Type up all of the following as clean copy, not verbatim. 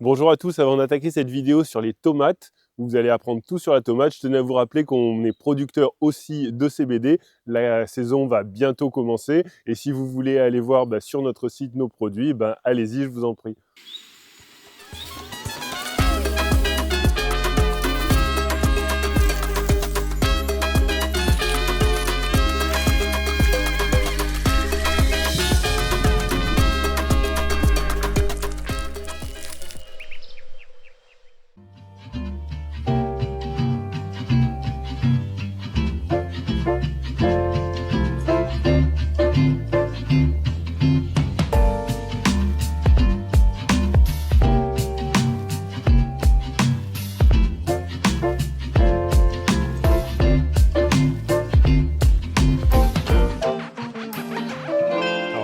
Bonjour à tous, avant d'attaquer cette vidéo sur les tomates, où vous allez apprendre tout sur la tomate, je tenais à vous rappeler qu'on est producteur aussi de CBD. La saison va bientôt commencer et si vous voulez aller voir sur notre site nos produits, allez-y, je vous en prie.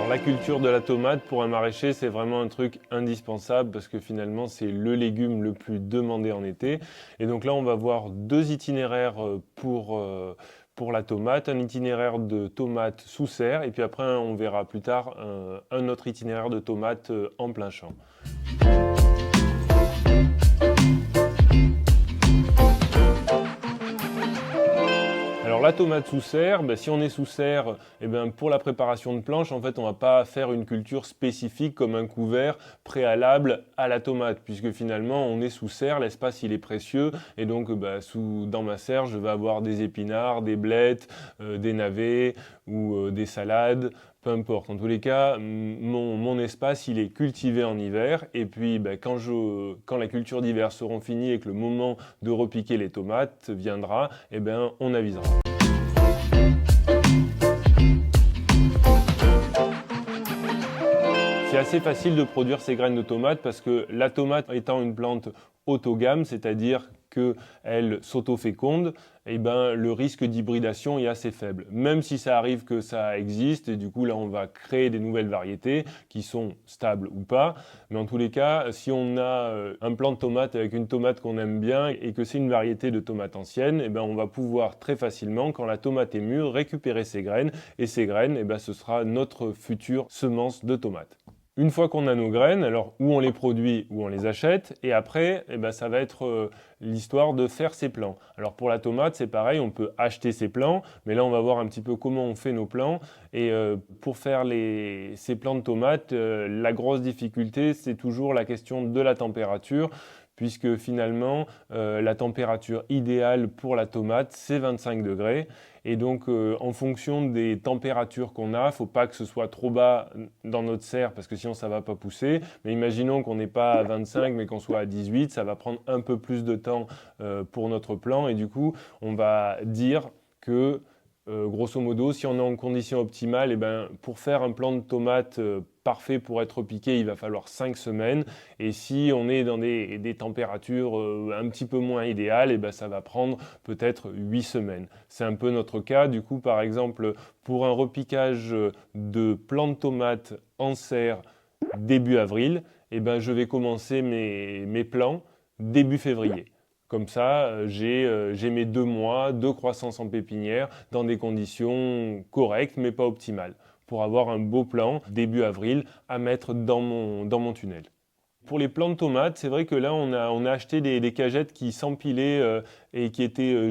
La culture de la tomate pour un maraîcher, c'est vraiment un truc indispensable parce que finalement, c'est le légume le plus demandé en été. Et donc là, on va voir deux itinéraires pour la tomate, un itinéraire de tomates sous serre et puis après, on verra plus tard un autre itinéraire de tomates en plein champ. Alors la tomate sous serre, si on est sous serre, pour la préparation de planches, en fait, on ne va pas faire une culture spécifique comme un couvert préalable à la tomate, puisque finalement, on est sous serre, l'espace il est précieux, et donc dans ma serre, je vais avoir des épinards, des blettes, des navets ou des salades, peu importe. En tous les cas, mon espace, il est cultivé en hiver, et puis quand la culture d'hiver sera finie et que le moment de repiquer les tomates viendra, on avisera. C'est assez facile de produire ces graines de tomates parce que la tomate étant une plante autogame, c'est-à-dire qu'elle s'auto-féconde, le risque d'hybridation est assez faible. Même si ça arrive que ça existe, et du coup là on va créer des nouvelles variétés qui sont stables ou pas. Mais en tous les cas, si on a un plant de tomate avec une tomate qu'on aime bien et que c'est une variété de tomate ancienne, on va pouvoir très facilement, quand la tomate est mûre, récupérer ses graines. Et ces graines, ce sera notre future semence de tomate. Une fois qu'on a nos graines, alors où on les produit, où on les achète, et après, ça va être l'histoire de faire ses plants. Alors pour la tomate, c'est pareil, on peut acheter ses plants, mais là on va voir un petit peu comment on fait nos plants. Et pour faire ces plants de tomates, la grosse difficulté, c'est toujours la question de la température, puisque finalement, la température idéale pour la tomate, c'est 25 degrés. Et donc, en fonction des températures qu'on a, il ne faut pas que ce soit trop bas dans notre serre, parce que sinon, ça ne va pas pousser. Mais imaginons qu'on n'est pas à 25, mais qu'on soit à 18, ça va prendre un peu plus de temps pour notre plant. Et du coup, on va dire que, grosso modo, si on est en condition optimale, pour faire un plant de tomates parfait pour être piqué, il va falloir 5 semaines. Et si on est dans des températures un petit peu moins idéales, ça va prendre peut-être 8 semaines. C'est un peu notre cas. Du coup, par exemple, pour un repiquage de plants de tomates en serre début avril, je vais commencer mes plants début février. Comme ça, j'ai mes 2 mois de croissance en pépinière dans des conditions correctes mais pas optimales pour avoir un beau plant début avril à mettre dans mon tunnel. Pour les plants de tomates, c'est vrai que là, on a acheté des cagettes qui s'empilaient et qui étaient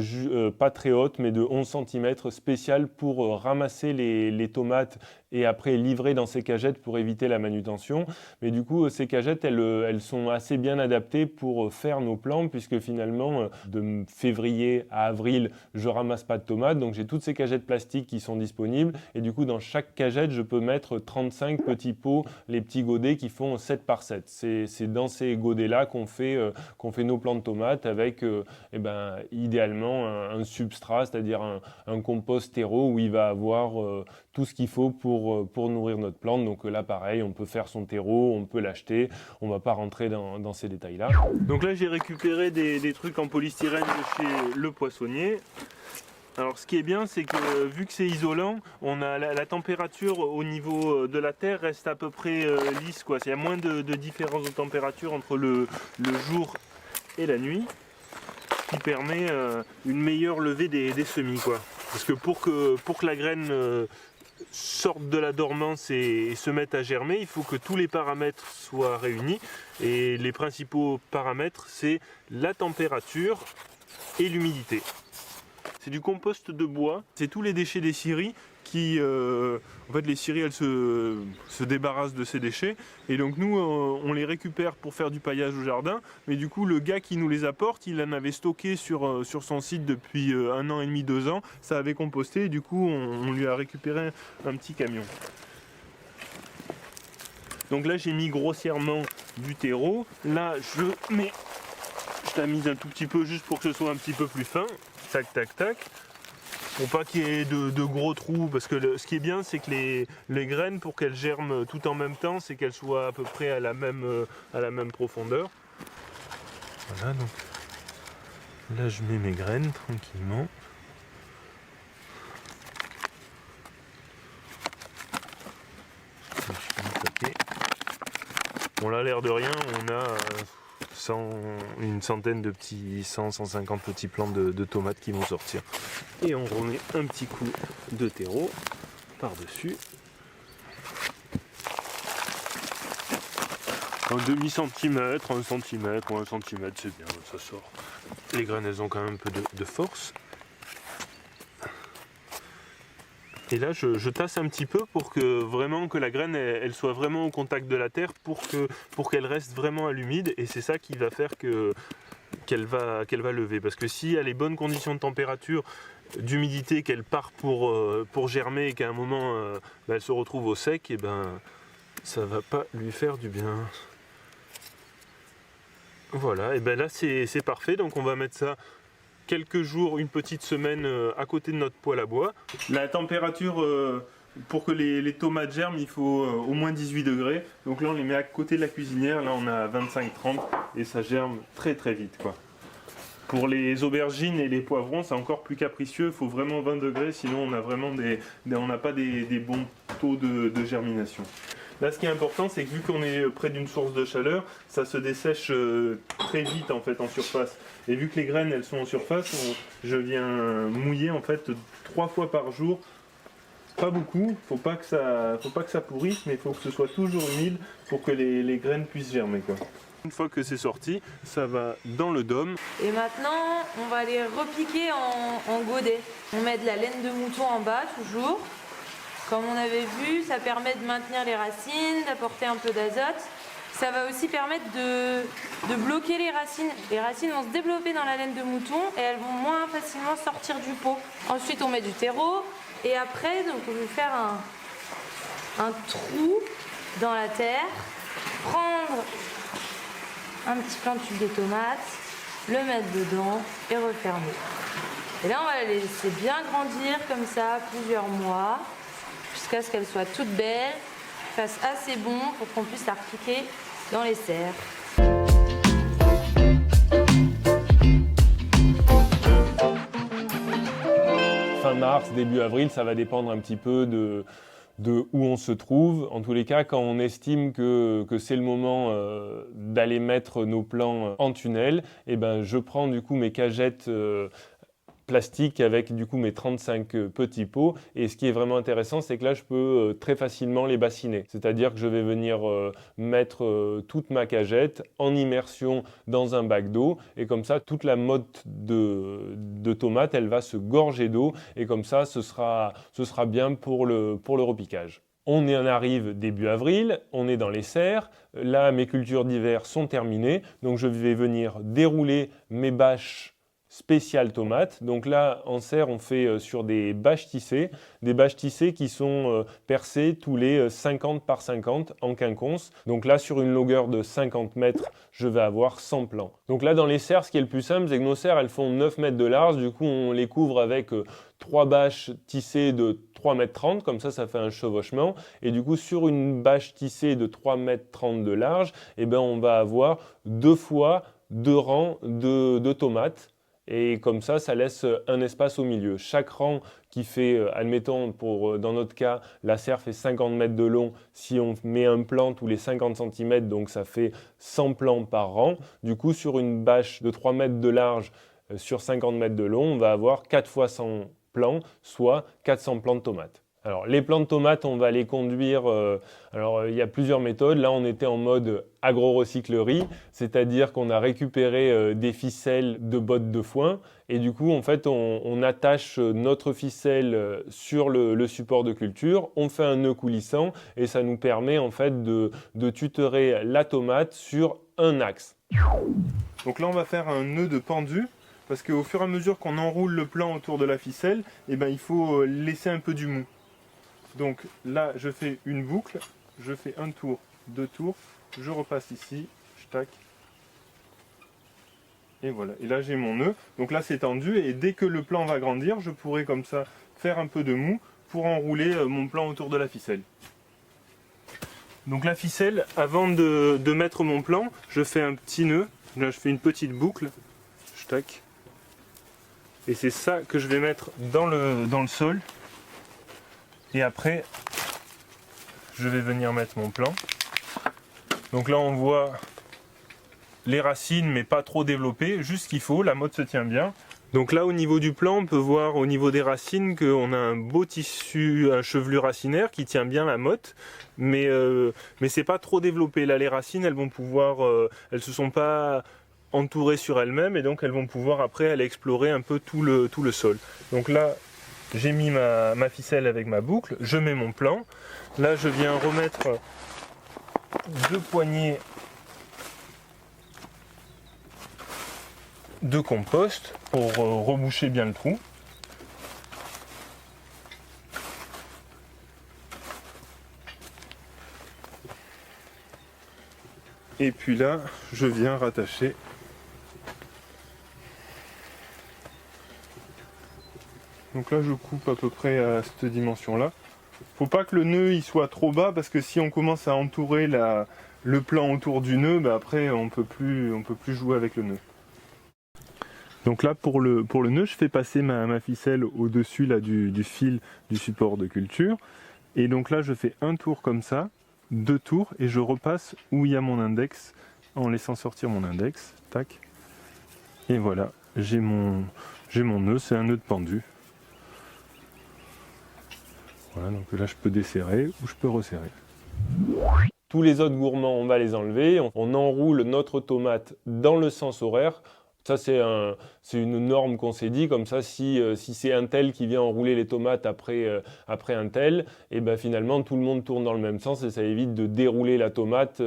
pas très hautes, mais de 11 cm, spéciales pour ramasser les tomates et après livrer dans ces cagettes pour éviter la manutention. Mais du coup, ces cagettes, elles sont assez bien adaptées pour faire nos plants, puisque finalement, de février à avril, je ramasse pas de tomates, donc j'ai toutes ces cagettes plastiques qui sont disponibles. Et du coup, dans chaque cagette, je peux mettre 35 petits pots, les petits godets qui font 7 par 7. C'est dans ces godets-là qu'on fait nos plants de tomates avec idéalement un substrat, c'est-à-dire un compost terreau où il va avoir tout ce qu'il faut pour nourrir notre plante. Donc là, pareil, on peut faire son terreau, on peut l'acheter. On ne va pas rentrer dans ces détails-là. Donc là, j'ai récupéré des trucs en polystyrène de chez Le Poissonnier. Alors ce qui est bien, c'est que vu que c'est isolant, on a la température au niveau de la terre reste à peu près lisse, quoi. Il y a moins de différence de température entre le jour et la nuit, qui permet une meilleure levée des semis, quoi. Parce que pour que la graine sortent de la dormance et se mettent à germer, il faut que tous les paramètres soient réunis. Et les principaux paramètres, c'est la température et l'humidité. C'est du compost de bois, c'est tous les déchets des scieries qui... en fait, les scieries, elles se débarrassent de ces déchets. Et donc nous, on les récupère pour faire du paillage au jardin. Mais du coup, le gars qui nous les apporte, il en avait stocké sur son site depuis 1 an et demi, 2 ans. Ça avait composté et du coup, on lui a récupéré un petit camion. Donc là, j'ai mis grossièrement du terreau. Là, je tamise un tout petit peu juste pour que ce soit un petit peu plus fin. Tac, tac, tac. Pour pas qu'il y ait de gros trous, parce que ce qui est bien, c'est que les graines, pour qu'elles germent tout en même temps, c'est qu'elles soient à peu près à la même profondeur. Voilà, donc là je mets mes graines tranquillement. Bon là, l'air de rien, on a une centaine de petits, 150 petits plants de tomates qui vont sortir. Et on remet un petit coup de terreau par-dessus. Un demi-centimètre, 1 centimètre ou 1 centimètre, c'est bien, ça sort. Les graines, elles ont quand même un peu de force. Et là, je tasse un petit peu pour que la graine elle soit vraiment au contact de la terre pour qu'elle reste vraiment à l'humide. Et c'est ça qui va faire qu'elle va lever. Parce que si elle a les bonnes conditions de température, d'humidité, qu'elle part pour germer et qu'à un moment elle se retrouve au sec, et ben ça va pas lui faire du bien. Voilà, et ben là c'est parfait. Donc on va mettre ça quelques jours, une petite semaine à côté de notre poêle à bois. La température pour que les tomates germent, il faut au moins 18 degrés. Donc là on les met à côté de la cuisinière, là on a 25-30 et ça germe très très vite quoi. Pour les aubergines et les poivrons, c'est encore plus capricieux, il faut vraiment 20 degrés, sinon on a vraiment on n'a pas des bons taux de germination. Là, ce qui est important, c'est que vu qu'on est près d'une source de chaleur, ça se dessèche très vite en fait en surface. Et vu que les graines, elles sont en surface, je viens mouiller en fait 3 fois par jour. Pas beaucoup, faut pas que ça pourrisse, mais il faut que ce soit toujours humide pour que les graines puissent germer quoi. Une fois que c'est sorti, ça va dans le dôme. Et maintenant, on va les repiquer en godet. On met de la laine de mouton en bas toujours. Comme on avait vu, ça permet de maintenir les racines, d'apporter un peu d'azote. Ça va aussi permettre de bloquer les racines. Les racines vont se développer dans la laine de mouton et elles vont moins facilement sortir du pot. Ensuite, on met du terreau et après, donc, on va faire un trou dans la terre, prendre un petit plant de tube de tomate, le mettre dedans et refermer. Et là, on va la laisser bien grandir comme ça plusieurs mois, jusqu'à ce qu'elle soit toute belle, fasse assez bon pour qu'on puisse la repiquer dans les serres. Fin mars, début avril, ça va dépendre un petit peu de où on se trouve. En tous les cas, quand on estime que c'est le moment d'aller mettre nos plants en tunnel, et ben, je prends du coup mes cagettes plastique avec du coup mes 35 petits pots, et ce qui est vraiment intéressant, c'est que là je peux très facilement les bassiner, c'est-à-dire que je vais venir mettre toute ma cagette en immersion dans un bac d'eau, et comme ça toute la motte de tomates elle va se gorger d'eau, et comme ça ce sera bien pour le repiquage. On en arrive début avril, on est dans les serres, là mes cultures d'hiver sont terminées, donc je vais venir dérouler mes bâches spéciales tomates. Donc là, en serre, on fait sur des bâches tissées qui sont percées tous les 50 par 50 en quinconce. Donc là, sur une longueur de 50 mètres, je vais avoir 100 plants. Donc là, dans les serres, ce qui est le plus simple, c'est que nos serres, elles font 9 mètres de large. Du coup, on les couvre avec 3 bâches tissées de 3 mètres 30, comme ça fait un chevauchement. Et du coup, sur une bâche tissée de 3 mètres 30 de large, eh ben, on va avoir 2 fois 2 rangs de tomates. Et comme ça laisse un espace au milieu. Chaque rang qui fait, admettons, dans notre cas, la serre fait 50 mètres de long. Si on met un plant tous les 50 cm, donc ça fait 100 plants par rang. Du coup, sur une bâche de 3 mètres de large sur 50 mètres de long, on va avoir 4 fois 100 plants, soit 400 plants de tomates. Alors, les plants de tomates, on va les conduire. Il y a plusieurs méthodes. Là, on était en mode agro-recyclerie, c'est-à-dire qu'on a récupéré des ficelles de bottes de foin. Et du coup, en fait, on attache notre ficelle sur le support de culture. On fait un nœud coulissant et ça nous permet en fait de tutorer la tomate sur un axe. Donc là, on va faire un nœud de pendu. Parce qu'au fur et à mesure qu'on enroule le plan autour de la ficelle, eh ben, il faut laisser un peu du mou. Donc là, je fais une boucle, je fais un tour, 2 tours, je repasse ici, je tac. Et voilà, et là j'ai mon nœud. Donc là c'est tendu et dès que le plan va grandir, je pourrai comme ça faire un peu de mou pour enrouler mon plan autour de la ficelle. Donc la ficelle, avant de mettre mon plan, je fais un petit nœud. Là je fais une petite boucle, je tac. Et c'est ça que je vais mettre dans le sol. Et après, je vais venir mettre mon plan. Donc là, on voit les racines, mais pas trop développées, juste ce qu'il faut, la motte se tient bien. Donc là, au niveau du plan, on peut voir au niveau des racines qu'on a un beau tissu, un chevelu racinaire qui tient bien la motte, mais c'est pas trop développé. Là, les racines, elles vont pouvoir, elles se sont pas entourées sur elles-mêmes, et donc elles vont pouvoir après aller explorer un peu tout le sol. Donc là, j'ai mis ma ficelle avec ma boucle, je mets mon plan. Là, je viens remettre 2 poignées de compost pour reboucher bien le trou. Et puis là, je viens rattacher donc là je coupe à peu près à cette dimension là. Faut pas que le nœud il soit trop bas parce que si on commence à entourer le plan autour du nœud, bah après on peut plus jouer avec le nœud. Donc là pour le nœud, je fais passer ma ficelle au-dessus là du fil du support de culture. Et donc là je fais un tour comme ça, 2 tours et je repasse où il y a mon index en laissant sortir mon index. Tac. Et voilà, j'ai mon nœud, c'est un nœud de pendu. Voilà, donc là je peux desserrer ou je peux resserrer. Tous les autres gourmands, on va les enlever. On enroule notre tomate dans le sens horaire. Ça, c'est une norme qu'on s'est dit. Comme ça, si c'est un tel qui vient enrouler les tomates après un tel, et ben finalement, tout le monde tourne dans le même sens et ça évite de dérouler la tomate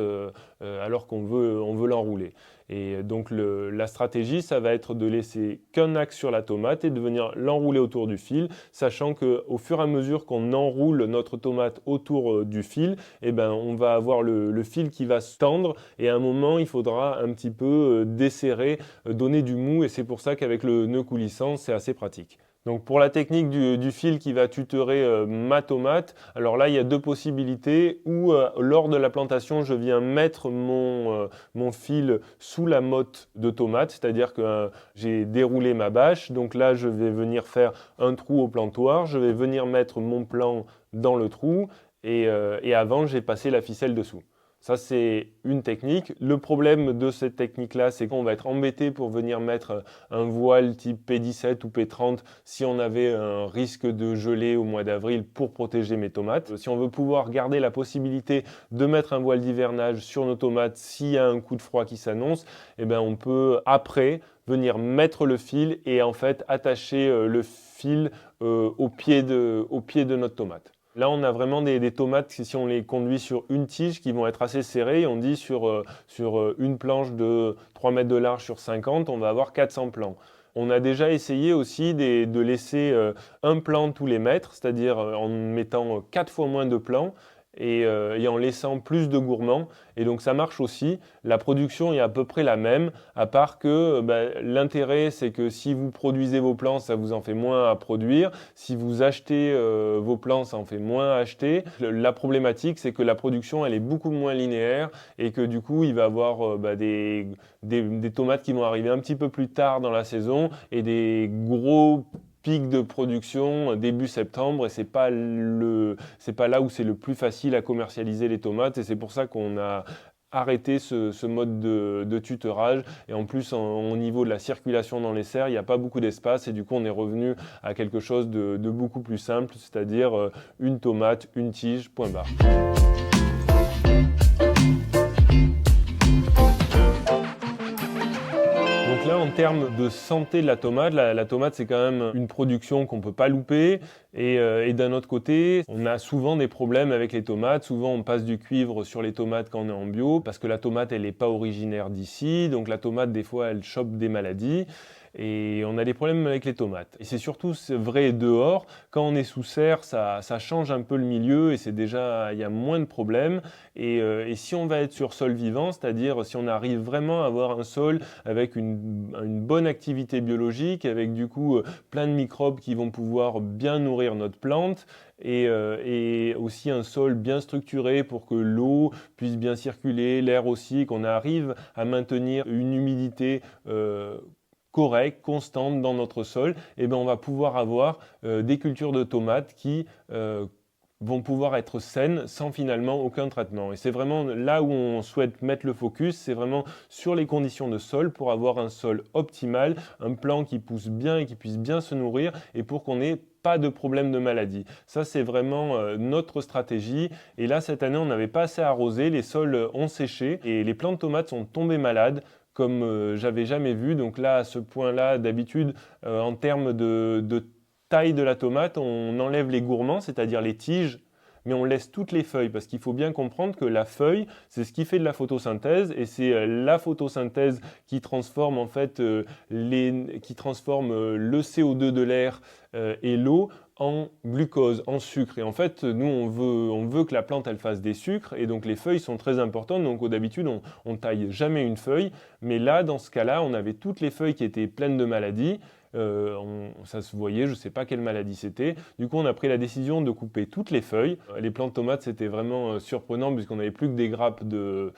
alors qu'on veut l'enrouler. Et donc, la stratégie, ça va être de laisser qu'un axe sur la tomate et de venir l'enrouler autour du fil, sachant qu'au fur et à mesure qu'on enroule notre tomate autour du fil, eh ben, on va avoir le fil qui va se tendre et à un moment, il faudra un petit peu desserrer, donner du mou et c'est pour ça qu'avec le nœud coulissant, c'est assez pratique. Donc pour la technique du fil qui va tutorer ma tomate, alors là il y a 2 possibilités. Ou lors de la plantation je viens mettre mon fil sous la motte de tomate, c'est-à-dire que j'ai déroulé ma bâche, donc là je vais venir faire un trou au plantoir, je vais venir mettre mon plan dans le trou et avant j'ai passé la ficelle dessous. Ça, c'est une technique. Le problème de cette technique-là, c'est qu'on va être embêté pour venir mettre un voile type P17 ou P30 si on avait un risque de gelée au mois d'avril pour protéger mes tomates. Si on veut pouvoir garder la possibilité de mettre un voile d'hivernage sur nos tomates s'il y a un coup de froid qui s'annonce, eh ben on peut après venir mettre le fil et en fait attacher le fil au pied de notre tomate. Là, on a vraiment des tomates, si on les conduit sur une tige, qui vont être assez serrées. On dit sur une planche de 3 mètres de large sur 50, on va avoir 400 plants. On a déjà essayé aussi de laisser un plant tous les mètres, c'est-à-dire en mettant 4 fois moins de plants et en laissant plus de gourmands. Et donc ça marche aussi. La production est à peu près la même, à part que l'intérêt, c'est que si vous produisez vos plants, ça vous en fait moins à produire. Si vous achetez vos plants, ça en fait moins à acheter. La problématique, c'est que la production, elle est beaucoup moins linéaire et que du coup, il va y avoir des tomates qui vont arriver un petit peu plus tard dans la saison et des gros pic de production début septembre et c'est pas là où c'est le plus facile à commercialiser les tomates et c'est pour ça qu'on a arrêter ce mode de tutorage. Et en plus, au niveau de la circulation dans les serres, il n'y a pas beaucoup d'espace et du coup, on est revenu à quelque chose de beaucoup plus simple, c'est-à-dire une tomate, une tige, point barre. Donc là, en termes de santé de la tomate, la tomate, c'est quand même une production qu'on ne peut pas louper. Et d'un autre côté, on a souvent des problèmes avec les tomates. Souvent, on passe du cuivre sur les tomates quand on est en bio, parce que la tomate, elle n'est pas originaire d'ici. Donc la tomate, des fois, elle chope des maladies. Et on a des problèmes avec les tomates. Et c'est surtout vrai dehors. Quand on est sous serre, ça change un peu le milieu et c'est déjà, il y a moins de problèmes. Et si on va être sur sol vivant, c'est-à-dire si on arrive vraiment à avoir un sol avec une bonne activité biologique, avec du coup plein de microbes qui vont pouvoir bien nourrir notre plante, et aussi un sol bien structuré pour que l'eau puisse bien circuler, l'air aussi, qu'on arrive à maintenir une humidité correcte, constante dans notre sol, et bien on va pouvoir avoir des cultures de tomates qui vont pouvoir être saines sans finalement aucun traitement. Et c'est vraiment là où on souhaite mettre le focus, c'est vraiment sur les conditions de sol pour avoir un sol optimal, un plant qui pousse bien et qui puisse bien se nourrir et pour qu'on ait pas de problème de maladie. Ça, c'est vraiment notre stratégie. Et là, cette année, on n'avait pas assez arrosé, les sols ont séché et les plants de tomates sont tombés malades comme j'avais jamais vu. Donc là, à ce point-là, d'habitude, en termes de taille de la tomate, on enlève les gourmands, c'est-à-dire les tiges, mais on laisse toutes les feuilles parce qu'il faut bien comprendre que la feuille, c'est ce qui fait de la photosynthèse et c'est la photosynthèse qui transforme en fait le CO2 de l'air et l'eau en glucose, en sucre. Et en fait, nous, on veut que la plante, elle fasse des sucres. Et donc, les feuilles sont très importantes. Donc, d'habitude, on taille jamais une feuille. Mais là, dans ce cas-là, on avait toutes les feuilles qui étaient pleines de maladies. Ça se voyait, je ne sais pas quelle maladie c'était. Du coup, on a pris la décision de couper toutes les feuilles. Les plants de tomates, c'était vraiment surprenant puisqu'on n'avait plus que des grappes de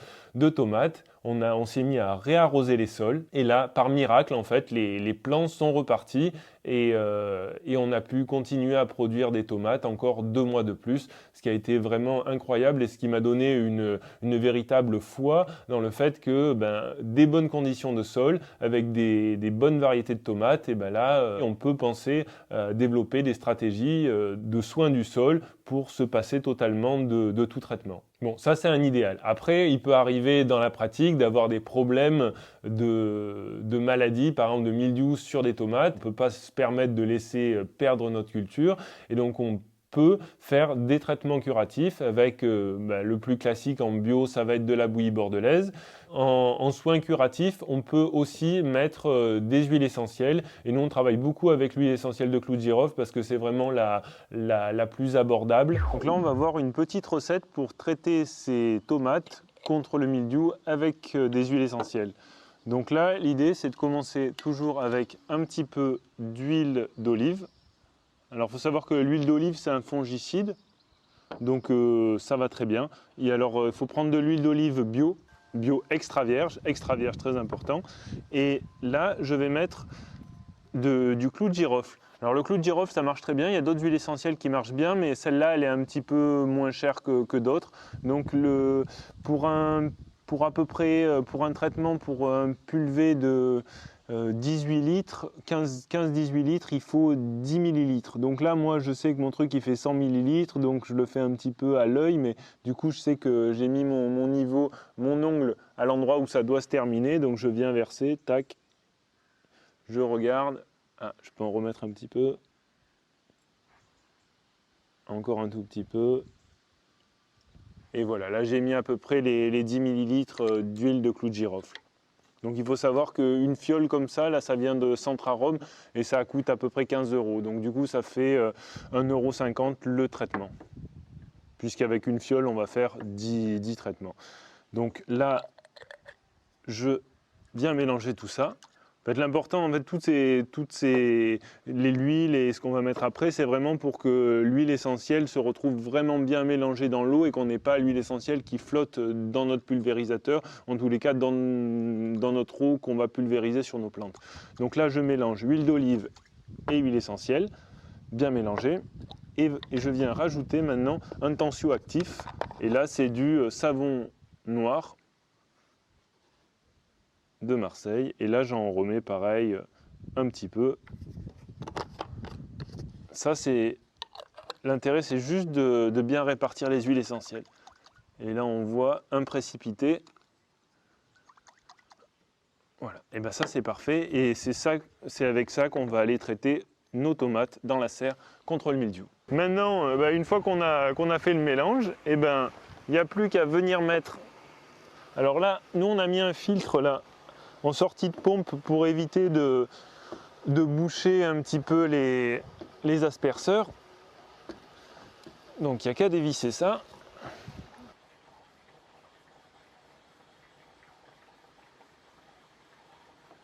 tomates. On s'est mis à réarroser les sols. Et là, par miracle, en fait, les plants sont repartis et on a pu continuer à produire des tomates encore 2 mois de plus, ce qui a été vraiment incroyable et ce qui m'a donné une véritable foi dans le fait que des bonnes conditions de sol avec des bonnes variétés de tomates, et là, on peut penser développer des stratégies de soins du sol pour se passer totalement de tout traitement. Bon, ça c'est un idéal. Après, il peut arriver dans la pratique d'avoir des problèmes de maladies, par exemple de mildiou sur des tomates. On ne peut pas se permettre de laisser perdre notre culture et donc on peut faire des traitements curatifs avec le plus classique en bio, ça va être de la bouillie bordelaise. En soins curatifs, on peut aussi mettre des huiles essentielles et nous on travaille beaucoup avec l'huile essentielle de clou de girofle parce que c'est vraiment la plus abordable. Donc là on va voir une petite recette pour traiter ces tomates contre le mildiou avec des huiles essentielles. Donc là l'idée c'est de commencer toujours avec un petit peu d'huile d'olive. Alors il faut savoir que l'huile d'olive c'est un fongicide, donc ça va très bien. Et alors il faut prendre de l'huile d'olive bio extra vierge très important. Et là je vais mettre du clou de girofle. Alors le clou de girofle ça marche très bien, il y a d'autres huiles essentielles qui marchent bien, mais celle-là elle est un petit peu moins chère que d'autres. Donc pour un traitement, pour un pulvé de 18 litres, 15-18 litres, il faut 10 millilitres. Donc là, moi, je sais que mon truc, il fait 100 millilitres, donc je le fais un petit peu à l'œil, mais du coup, je sais que j'ai mis mon niveau, mon ongle à l'endroit où ça doit se terminer, donc je viens verser, tac, je regarde, je peux en remettre un petit peu, encore un tout petit peu, et voilà, là, j'ai mis à peu près les 10 millilitres d'huile de clou de girofle. Donc il faut savoir qu'une fiole comme ça, là ça vient de Centrarome et ça coûte à peu près 15 €. Donc du coup ça fait 1,50 € le traitement. Puisqu'avec une fiole on va faire 10 traitements. Donc là je viens mélanger tout ça. En fait, l'important, en fait, l'huile et ce qu'on va mettre après, c'est vraiment pour que l'huile essentielle se retrouve vraiment bien mélangée dans l'eau et qu'on n'ait pas l'huile essentielle qui flotte dans notre pulvérisateur, en tous les cas dans notre eau qu'on va pulvériser sur nos plantes. Donc là, je mélange huile d'olive et huile essentielle, bien mélangée. Et je viens rajouter maintenant un tensioactif. Et là, c'est du savon noir. de Marseille. Et là, j'en remets pareil un petit peu. Ça, c'est l'intérêt, c'est juste de bien répartir les huiles essentielles. Et là, on voit un précipité. Voilà, et bien ça, c'est parfait. Et c'est avec ça qu'on va aller traiter nos tomates dans la serre contre le mildiou. Maintenant, une fois qu'on a fait le mélange, il n'y a plus qu'à venir mettre. Alors là, nous, on a mis un filtre là, en sortie de pompe pour éviter de boucher un petit peu les asperceurs. Donc il n'y a qu'à dévisser ça.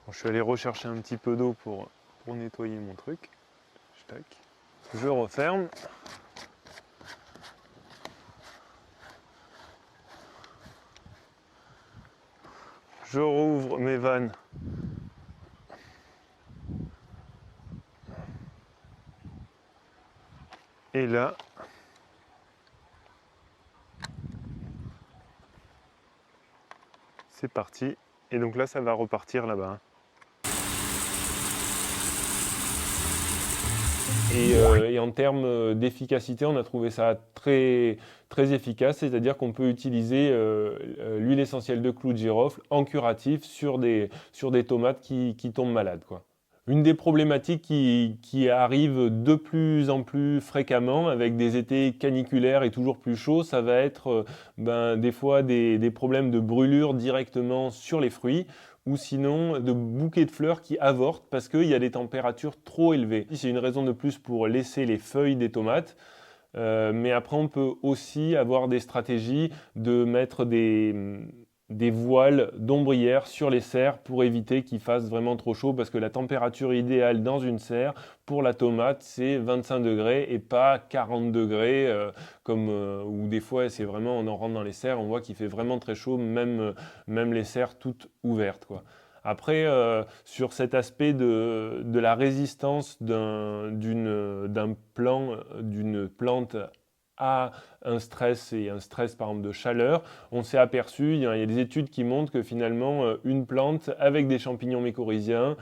Bon, je suis allé rechercher un petit peu d'eau pour nettoyer mon truc. Tac. Je referme. Je rouvre mes vannes. Et là, c'est parti. Et donc là, ça va repartir là-bas. Et en termes d'efficacité, on a trouvé ça très, très efficace, c'est-à-dire qu'on peut utiliser l'huile essentielle de clou de girofle en curatif sur des tomates qui tombent malades, quoi. Une des problématiques qui arrive de plus en plus fréquemment avec des étés caniculaires et toujours plus chauds, ça va être des fois des problèmes de brûlure directement sur les fruits ou sinon de bouquets de fleurs qui avortent parce qu'il y a des températures trop élevées. C'est une raison de plus pour laisser les feuilles des tomates. Mais après, on peut aussi avoir des stratégies de mettre des voiles d'ombrière sur les serres pour éviter qu'il fasse vraiment trop chaud parce que la température idéale dans une serre pour la tomate c'est 25 degrés et pas 40 degrés où des fois c'est vraiment on en rentre dans les serres, on voit qu'il fait vraiment très chaud même les serres toutes ouvertes, quoi. Après, sur cet aspect de la résistance d'une plante à un stress et un stress par exemple de chaleur, on s'est aperçu, il y a des études qui montrent que finalement une plante avec des champignons mycorhiziens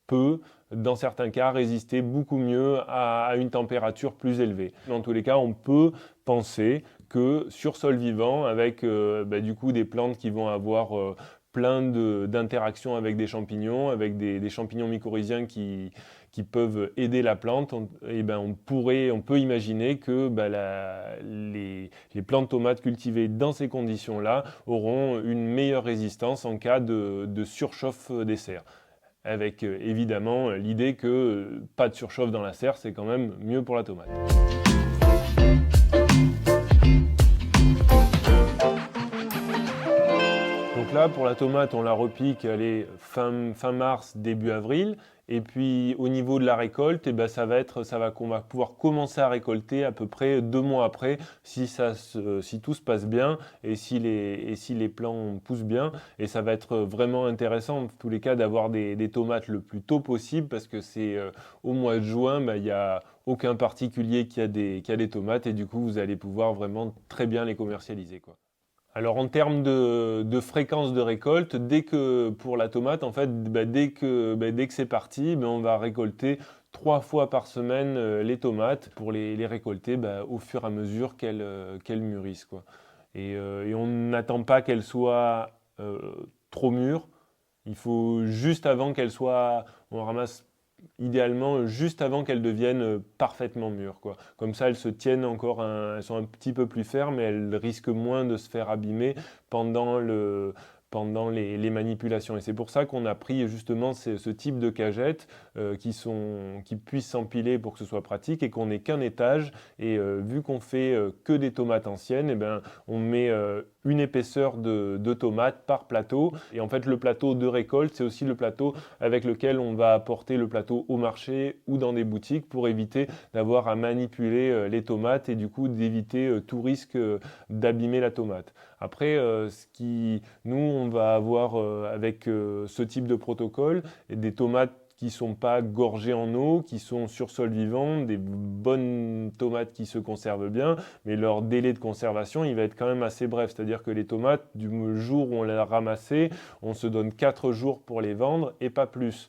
peut, dans certains cas, résister beaucoup mieux à une température plus élevée. Dans tous les cas, on peut penser que sur sol vivant, avec du coup des plantes qui vont avoir plein d'interactions avec des champignons, avec des champignons mycorhiziens qui peuvent aider la plante, on peut imaginer que les plantes tomates cultivées dans ces conditions-là auront une meilleure résistance en cas de surchauffe des serres. Avec évidemment l'idée que pas de surchauffe dans la serre, c'est quand même mieux pour la tomate. Donc là, pour la tomate, on la repique, elle est fin mars, début avril. Et puis au niveau de la récolte, qu'on va pouvoir commencer à récolter à peu près 2 mois après, si tout se passe bien et si les plants poussent bien. Et ça va être vraiment intéressant, en tous les cas, d'avoir des tomates le plus tôt possible parce que c'est au mois de juin, il n'y a aucun particulier qui a des tomates et du coup, vous allez pouvoir vraiment très bien les commercialiser, quoi. Alors en termes de fréquence de récolte, dès que pour la tomate, en fait, dès que c'est parti, on va récolter 3 fois par semaine les tomates pour les récolter au fur et à mesure qu'elles mûrissent, quoi. Et on n'attend pas qu'elles soient trop mûres. Il faut juste avant qu'elles soient, on ramasse idéalement juste avant qu'elles deviennent parfaitement mûres, quoi. Comme ça, elles se tiennent encore, elles sont un petit peu plus fermes et elles risquent moins de se faire abîmer pendant les manipulations. Et c'est pour ça qu'on a pris justement ce type de cagettes qui puissent s'empiler pour que ce soit pratique et qu'on n'ait qu'un étage. Et vu qu'on fait que des tomates anciennes, on met une épaisseur de tomates par plateau. Et en fait, le plateau de récolte, c'est aussi le plateau avec lequel on va apporter le plateau au marché ou dans des boutiques pour éviter d'avoir à manipuler les tomates et du coup d'éviter tout risque d'abîmer la tomate. Après, nous, on va avoir avec ce type de protocole des tomates qui sont pas gorgées en eau, qui sont sur sol vivant, des bonnes tomates qui se conservent bien, mais leur délai de conservation, il va être quand même assez bref. C'est-à-dire que les tomates, du jour où on les a ramassées, on se donne 4 jours pour les vendre et pas plus.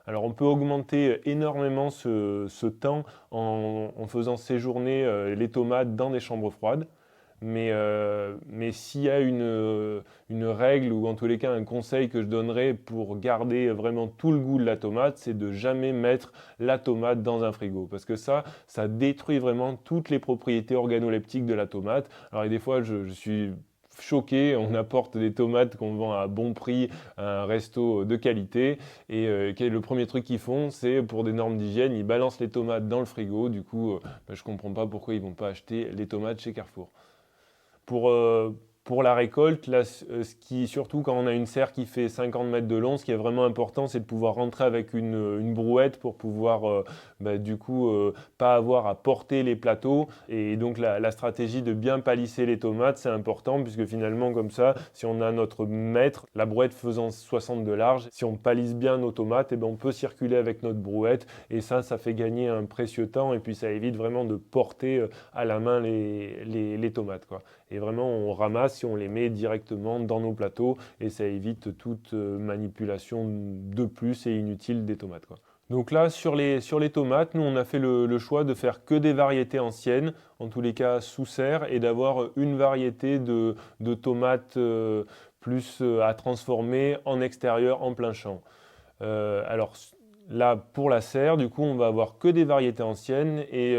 Alors on peut augmenter énormément ce temps en faisant séjourner les tomates dans des chambres froides. Mais s'il y a une règle ou en tous les cas un conseil que je donnerais pour garder vraiment tout le goût de la tomate, c'est de jamais mettre la tomate dans un frigo. Parce que ça détruit vraiment toutes les propriétés organoleptiques de la tomate. Alors et des fois, je suis choqué, on apporte des tomates qu'on vend à bon prix à un resto de qualité et le premier truc qu'ils font, c'est pour des normes d'hygiène, ils balancent les tomates dans le frigo. Du coup, je comprends pas pourquoi ils vont pas acheter les tomates chez Carrefour. Pour la récolte, là, surtout quand on a une serre qui fait 50 mètres de long, ce qui est vraiment important, c'est de pouvoir rentrer avec une brouette pour pouvoir pas avoir à porter les plateaux. Et donc la stratégie de bien palisser les tomates, c'est important puisque finalement comme ça, si on a notre mètre, la brouette faisant 60 de large, si on palisse bien nos tomates, et ben on peut circuler avec notre brouette et ça fait gagner un précieux temps et puis ça évite vraiment de porter à la main les tomates, quoi. Et vraiment, on ramasse si on les met directement dans nos plateaux et ça évite toute manipulation de plus et inutile des tomates, quoi. Donc là, sur les tomates, nous, on a fait le choix de faire que des variétés anciennes, en tous les cas sous serre, et d'avoir une variété de tomates plus à transformer en extérieur, en plein champ. Alors là, pour la serre, du coup, on va avoir que des variétés anciennes et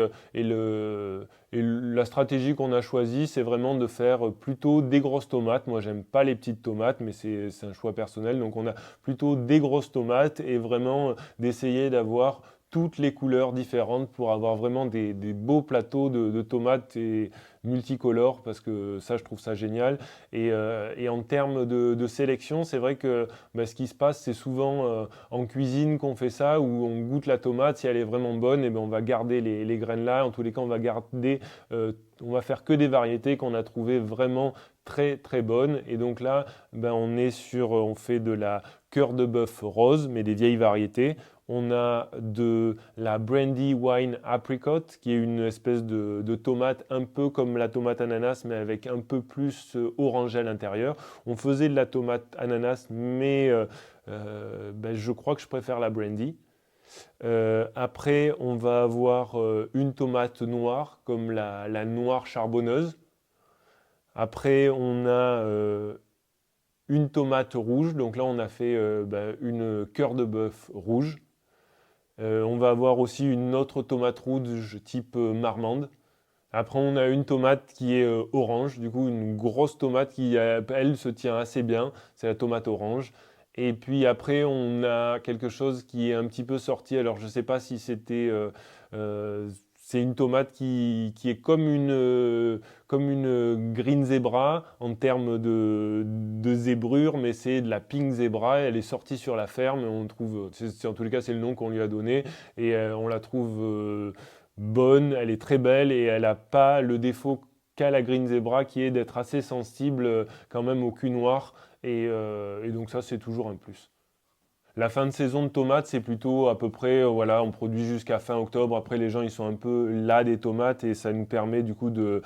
la stratégie qu'on a choisie, c'est vraiment de faire plutôt des grosses tomates. Moi, j'aime pas les petites tomates, mais c'est un choix personnel. Donc, on a plutôt des grosses tomates et vraiment d'essayer d'avoir toutes les couleurs différentes pour avoir vraiment des beaux plateaux de tomates et multicolores parce que ça, je trouve ça génial. Et en termes de sélection, c'est vrai que ce qui se passe, c'est souvent en cuisine qu'on fait ça, où on goûte la tomate, si elle est vraiment bonne, et on va garder les graines là. En tous les cas, on va faire que des variétés qu'on a trouvées vraiment très très bonnes. Et donc là, on fait de la cœur de bœuf rose, mais des vieilles variétés. On a de la Brandy Wine Apricot, qui est une espèce de tomate un peu comme la tomate ananas, mais avec un peu plus orangé à l'intérieur. On faisait de la tomate ananas, mais je crois que je préfère la Brandy. Après, on va avoir une tomate noire, comme la noire charbonneuse. Après, on a une tomate rouge. Donc là, on a fait une cœur de bœuf rouge. On va avoir aussi une autre tomate rouge type marmande. Après, on a une tomate qui est orange, du coup une grosse tomate qui, elle, se tient assez bien. C'est la tomate orange. Et puis après, on a quelque chose qui est un petit peu sorti. Alors, je ne sais pas si c'était... c'est une tomate qui est comme une green zebra en termes de zébrure, mais c'est de la pink zebra. Elle est sortie sur la ferme. On trouve, en tous les cas, c'est le nom qu'on lui a donné. Et on la trouve bonne, elle est très belle et elle n'a pas le défaut qu'a la green zebra qui est d'être assez sensible quand même au cul noir. Et donc ça, c'est toujours un plus. La fin de saison de tomates, c'est plutôt à peu près, on produit jusqu'à fin octobre. Après, les gens, ils sont un peu las des tomates et ça nous permet du coup de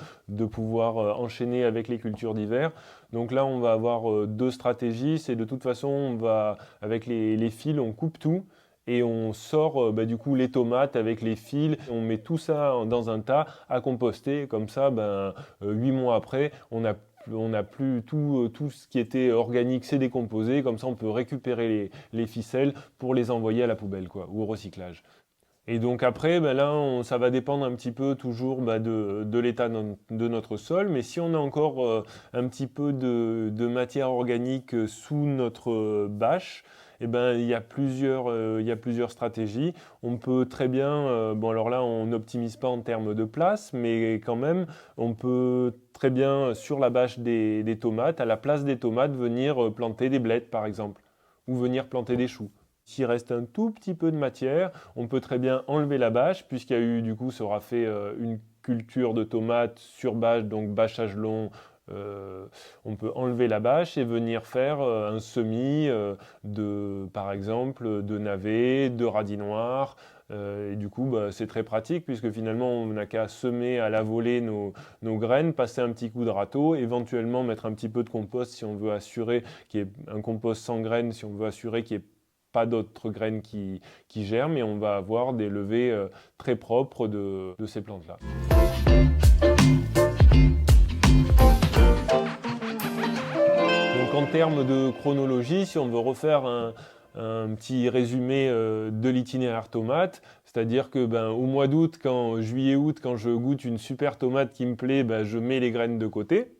pouvoir enchaîner avec les cultures d'hiver. Donc là, on va avoir deux stratégies. C'est de toute façon, avec les fils, on coupe tout. Et on sort du coup les tomates avec les fils, on met tout ça dans un tas à composter, comme ça 8 mois après on n'a plus tout ce qui était organique, c'est décomposé, comme ça on peut récupérer les ficelles pour les envoyer à la poubelle ou au recyclage. Et donc après, ça va dépendre un petit peu toujours de l'état de notre sol, mais si on a encore un petit peu de matière organique sous notre bâche, il y a plusieurs stratégies. On peut très bien, alors là on n'optimise pas en termes de place, mais quand même on peut très bien sur la bâche des tomates, à la place des tomates, venir planter des blettes par exemple, ou venir planter des choux. S'il reste un tout petit peu de matière, on peut très bien enlever la bâche, puisqu'il y a eu, du coup, ça aura fait une culture de tomates sur bâche, donc bâchage long, on peut enlever la bâche et venir faire un semis par exemple, de navets, de radis noirs. Et du coup, c'est très pratique puisque finalement, on n'a qu'à semer à la volée nos graines, passer un petit coup de râteau, éventuellement mettre un petit peu de compost si on veut assurer qu'il y ait un compost sans graines, si on veut assurer qu'il n'y ait pas d'autres graines qui germent, et on va avoir des levées très propres de ces plantes-là. Donc en termes de chronologie, si on veut refaire un petit résumé de l'itinéraire tomate, c'est-à-dire que au mois d'août, juillet-août, quand je goûte une super tomate qui me plaît, je mets les graines de côté.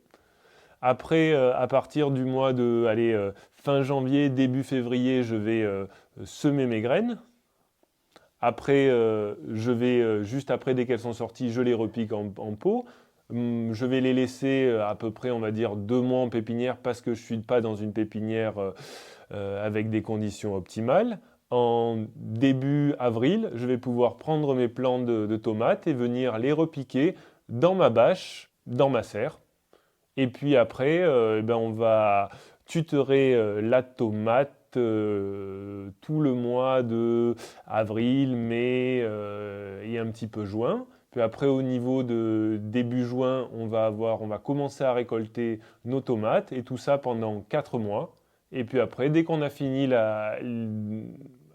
Après, à partir du mois de fin janvier, début février, je vais semer mes graines. Après, juste après, dès qu'elles sont sorties, je les repique en pot. Je vais les laisser à peu près, on va dire, 2 mois en pépinière parce que je ne suis pas dans une pépinière avec des conditions optimales. En début avril, je vais pouvoir prendre mes plants de tomates et venir les repiquer dans ma bâche, dans ma serre. Et puis après, on va tutorer la tomate tout le mois de avril, mai et un petit peu juin. Puis après, au niveau de début juin, on va commencer à récolter nos tomates, et tout ça pendant 4 mois. Et puis après, dès qu'on a fini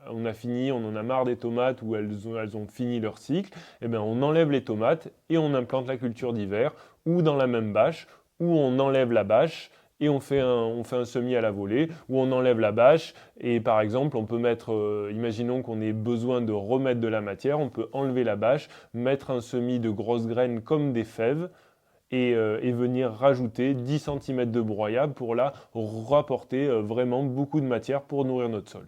on en a marre des tomates ou elles ont fini leur cycle, on enlève les tomates et on implante la culture d'hiver, ou dans la même bâche, où on enlève la bâche et on fait un semis à la volée, où on enlève la bâche et par exemple on peut mettre, imaginons qu'on ait besoin de remettre de la matière, on peut enlever la bâche, mettre un semis de grosses graines comme des fèves et venir rajouter 10 cm de broyat pour là rapporter vraiment beaucoup de matière pour nourrir notre sol.